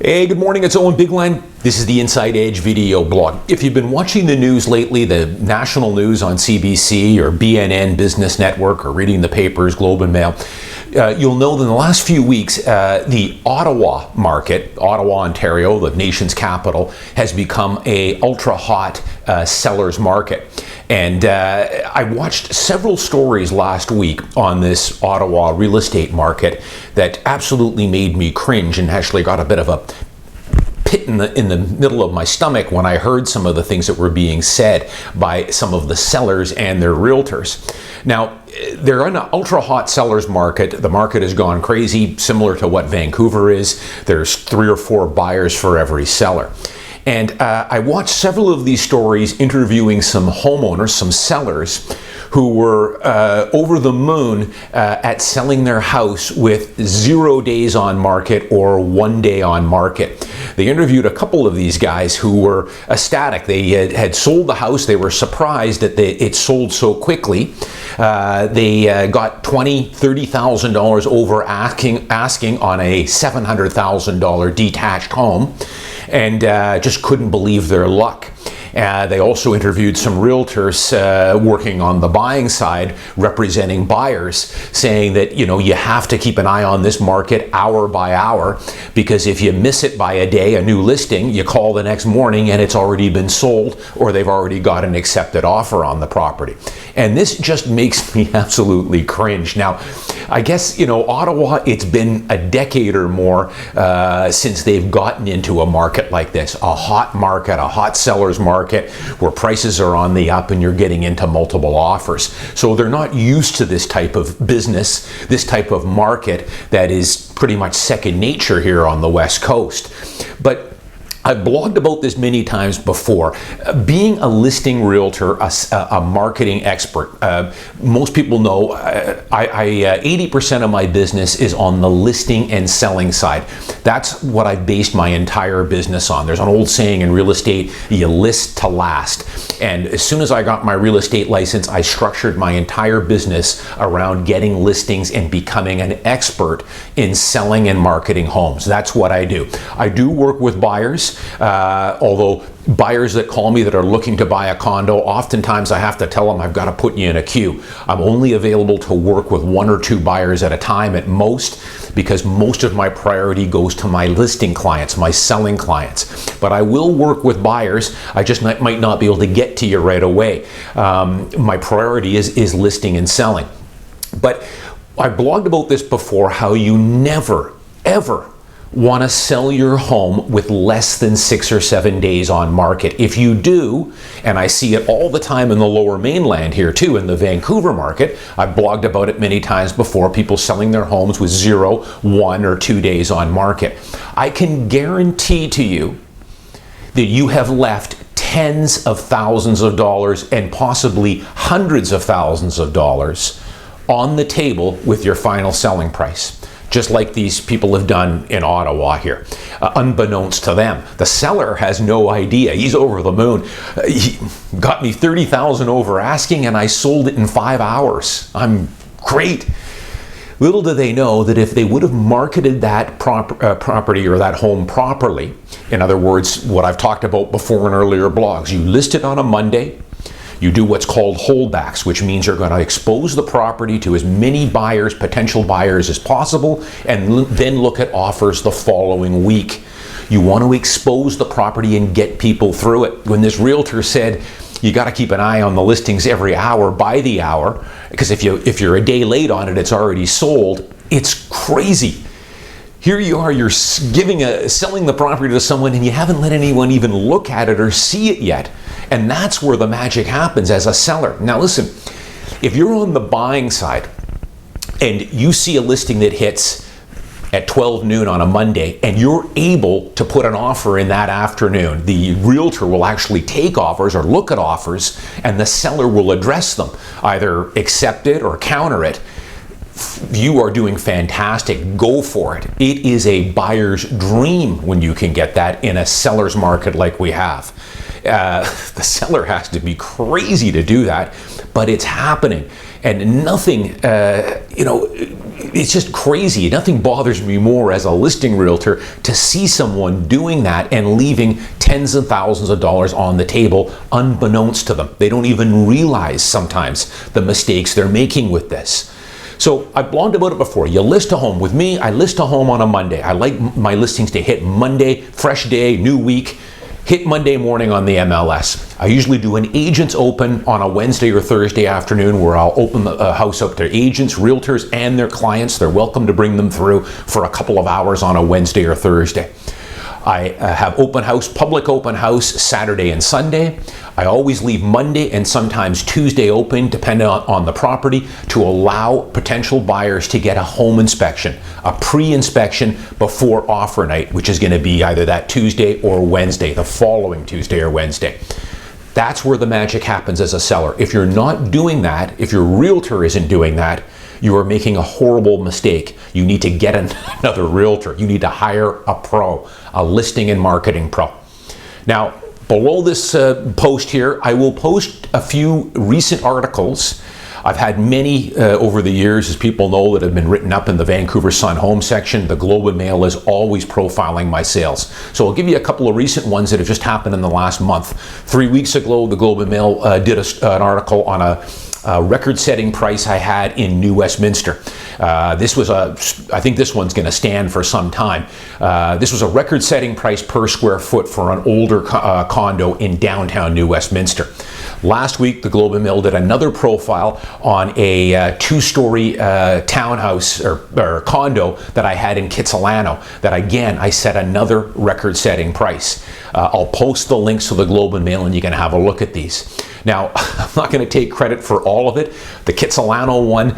Hey, good morning, it's Owen Bigland. This is the Inside Edge video blog. If you've been watching the news lately, the national news on CBC or BNN Business Network, or reading the papers, Globe and Mail, you'll know that in the last few weeks, the Ottawa market, Ottawa, Ontario, the nation's capital, has become a ultra-hot seller's market. And I watched several stories last week on this Ottawa real estate market that absolutely made me cringe and actually got a bit of a pit in the middle of my stomach when I heard some of the things that were being said by some of the sellers and their realtors. Now, they're in an ultra-hot seller's market. The market has gone crazy, similar to what Vancouver is. There's 3 or 4 buyers for every seller. And I watched several of these stories interviewing some homeowners, some sellers, who were over the moon at selling their house with 0 days on market or 1 day on market. They interviewed a couple of these guys who were ecstatic. They had sold the house. They were surprised that it sold so quickly. They got $20,000, $30,000 over asking on a $700,000 detached home, and just couldn't believe their luck. They also interviewed some realtors working on the buying side, representing buyers, saying that, you know, you have to keep an eye on this market hour by hour, because if you miss it by a day, a new listing, you call the next morning and it's already been sold, or they've already got an accepted offer on the property. And this just makes me absolutely cringe. Now, I guess, you know, Ottawa, it's been a decade or more since they've gotten into a market like this, a hot market, a hot seller's market, where prices are on the up and you're getting into multiple offers. So they're not used to this type of business, this type of market that is pretty much second nature here on the West Coast. But I've blogged about this many times before. Being a listing realtor, a marketing expert, most people know 80% of my business is on the listing and selling side. That's what I've based my entire business on. There's an old saying in real estate, you list to last. And as soon as I got my real estate license, I structured my entire business around getting listings and becoming an expert in selling and marketing homes. That's what I do. I do work with buyers. Although buyers that call me that are looking to buy a condo, oftentimes I have to tell them I've got to put you in a queue. I'm only available to work with 1 or 2 buyers at a time at most, because most of my priority goes to my listing clients, my selling clients. But I will work with buyers. I just might not be able to get to you right away. My priority is listing and selling. But I blogged about this before, how you never, ever want to sell your home with less than 6 or 7 days on market. If you do, and I see it all the time in the Lower Mainland here too, in the Vancouver market, I've blogged about it many times before, people selling their homes with 0, 1, or 2 days on market. I can guarantee to you that you have left tens of thousands of dollars and possibly hundreds of thousands of dollars on the table with your final selling price, just like these people have done in Ottawa here, unbeknownst to them. The seller has no idea. He's over the moon. He got me $30,000 over asking, and I sold it in 5 hours. I'm great. Little do they know that if they would have marketed that property or that home properly, in other words, what I've talked about before in earlier blogs, you list it on a Monday, you do what's called holdbacks, which means you're going to expose the property to as many buyers, potential buyers, as possible, and then look at offers the following week. You want to expose the property and get people through it. When this realtor said, you got to keep an eye on the listings every hour by the hour, because if you're a day late on it, it's already sold, it's crazy. Here you are, you're selling the property to someone and you haven't let anyone even look at it or see it yet. And that's where the magic happens as a seller. Now listen, if you're on the buying side and you see a listing that hits at 12 noon on a Monday and you're able to put an offer in that afternoon, the realtor will actually take offers or look at offers, and the seller will address them, either accept it or counter it. You are doing fantastic. Go for it. It is a buyer's dream when you can get that in a seller's market like we have. The seller has to be crazy to do that, but it's happening. And nothing, it's just crazy. Nothing bothers me more as a listing realtor to see someone doing that and leaving tens of thousands of dollars on the table unbeknownst to them. They don't even realize sometimes the mistakes they're making with this. So I've blogged about it before. You list a home. With me, I list a home on a Monday. I like my listings to hit Monday, fresh day, new week, hit Monday morning on the MLS. I usually do an agent's open on a Wednesday or Thursday afternoon where I'll open the house up to agents, realtors, and their clients. They're welcome to bring them through for a couple of hours on a Wednesday or Thursday. I have open house, public open house, Saturday and Sunday. I always leave Monday and sometimes Tuesday open, depending on the property, to allow potential buyers to get a home inspection, a pre-inspection before offer night, which is going to be either that Tuesday or Wednesday, the following Tuesday or Wednesday. That's where the magic happens as a seller. If you're not doing that, if your realtor isn't doing that, you are making a horrible mistake. You need to get another realtor. You need to hire a pro, a listing and marketing pro. Now, below this post here, I will post a few recent articles. I've had many over the years, as people know, that have been written up in the Vancouver Sun home section. The Globe and Mail is always profiling my sales. So I'll give you a couple of recent ones that have just happened in the last month. 3 weeks ago, the Globe and Mail did an article on a record-setting price I had in New Westminster. This was I think this one's going to stand for some time. This was a record-setting price per square foot for an older condo in downtown New Westminster. Last week, the Globe and Mail did another profile on a two-story townhouse or condo that I had in Kitsilano that, again, I set another record-setting price. I'll post the links to the Globe and Mail and you can have a look at these. Now, I'm not going to take credit for all of it. The Kitsilano one,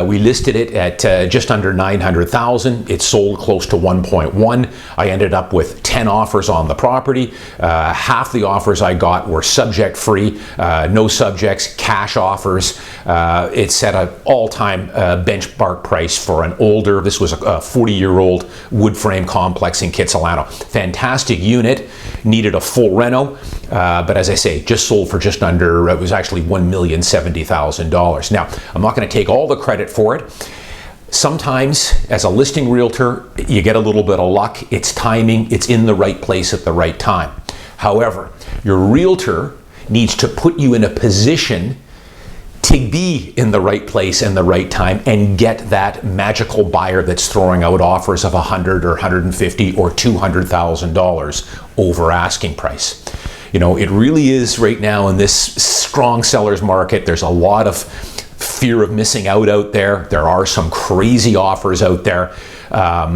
we listed it at just under $900,000. It sold close to 1.1. I ended up with 10 offers on the property. Half the offers I got were subject-free, no subjects, cash offers. It set an all-time benchmark price for an older, this was a 40-year-old wood frame complex in Kitsilano. Fantastic unit, needed a full reno, but as I say, just sold for just under, it was actually $1,070,000. Now, I'm not going to take all the credit for it. Sometimes, as a listing realtor, you get a little bit of luck. It's timing. It's in the right place at the right time. However, your realtor needs to put you in a position to be in the right place and the right time and get that magical buyer that's throwing out offers of $100,000 or $150,000 or $200,000 over asking price. You know, it really is right now in this strong seller's market. There's a lot of fear of missing out there. There are some crazy offers out there.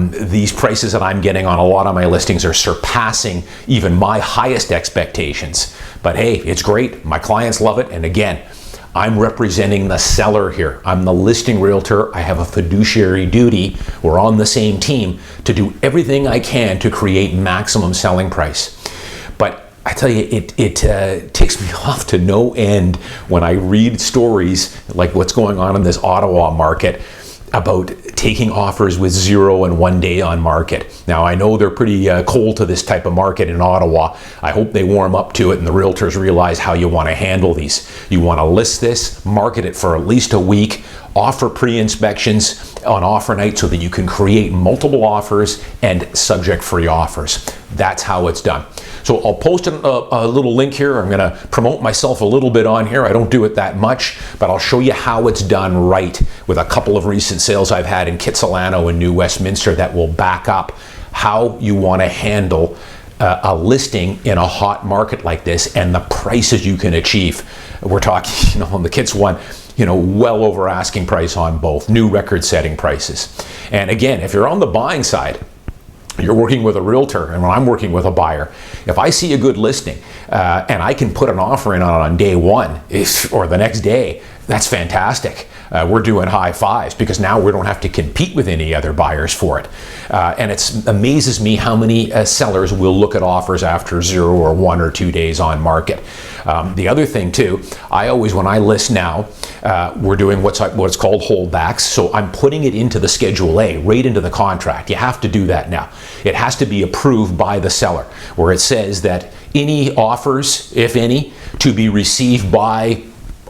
These prices that I'm getting on a lot of my listings are surpassing even my highest expectations. But hey, it's great. My clients love it. And again, I'm representing the seller here. I'm the listing realtor. I have a fiduciary duty. We're on the same team to do everything I can to create maximum selling price. But I tell you, it ticks me off to no end when I read stories like what's going on in this Ottawa market about taking offers with 0 and 1 day on market. Now, I know they're pretty cold to this type of market in Ottawa. I hope they warm up to it and the realtors realize how you want to handle these. You want to list this, market it for at least a week, offer pre-inspections on offer night so that you can create multiple offers and subject-free offers. That's how it's done. So I'll post a little link here. I'm going to promote myself a little bit on here. I don't do it that much, but I'll show you how it's done right with a couple of recent sales I've had in Kitsilano and New Westminster that will back up how you want to handle a listing in a hot market like this and the prices you can achieve. We're talking, on the Kits one, well over asking price on both, new record-setting prices. And again, if you're on the buying side, you're working with a realtor, and when I'm working with a buyer, if I see a good listing and I can put an offer in on day one or the next day, that's fantastic. We're doing high fives because now we don't have to compete with any other buyers for it. And it amazes me how many sellers will look at offers after 0 or 1 or 2 days on market. The other thing too, I always, when I list now, we're doing what's called holdbacks. So I'm putting it into the Schedule A, right into the contract. You have to do that now. It has to be approved by the seller, where it says that any offers, if any, to be received by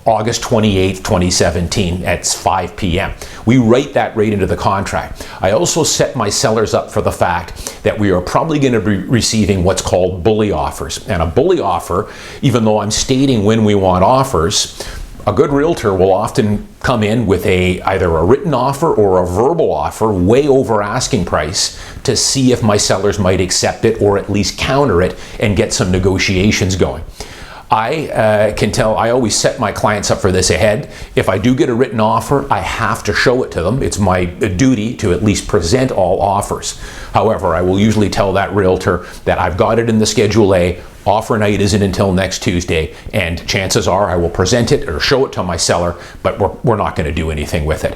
August 28th, 2017 at 5 p.m. We write that right into the contract. I also set my sellers up for the fact that we are probably going to be receiving what's called bully offers. And a bully offer, even though I'm stating when we want offers, a good realtor will often come in with either a written offer or a verbal offer way over asking price to see if my sellers might accept it or at least counter it and get some negotiations going. I always set my clients up for this ahead. If I do get a written offer, I have to show it to them. It's my duty to at least present all offers. However, I will usually tell that realtor that I've got it in the Schedule A, offer night isn't until next Tuesday, and chances are I will present it or show it to my seller, but we're not going to do anything with it.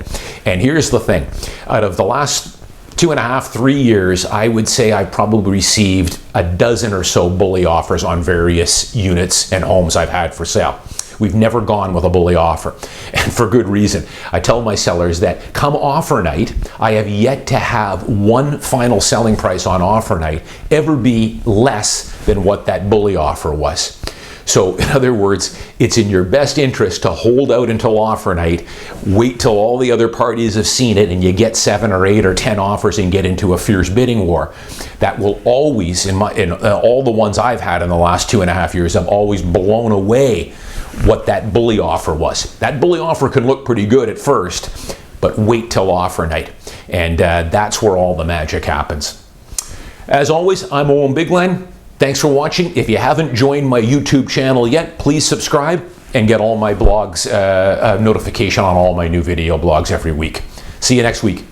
And here's the thing. Out of the last 2.5, 3 years, I would say I probably received a dozen or so bully offers on various units and homes I've had for sale. We've never gone with a bully offer, and for good reason. I tell my sellers that come offer night, I have yet to have one final selling price on offer night ever be less than what that bully offer was. So in other words, it's in your best interest to hold out until offer night, wait till all the other parties have seen it and you get 7 or 8 or 10 offers and get into a fierce bidding war. That will always, in all the ones I've had in the last 2.5 years, have always blown away what that bully offer was. That bully offer can look pretty good at first, but wait till offer night. And that's where all the magic happens. As always, I'm Owen Bigland. Thanks for watching. If you haven't joined my YouTube channel yet, please subscribe and get all my blogs, notification on all my new video blogs every week. See you next week.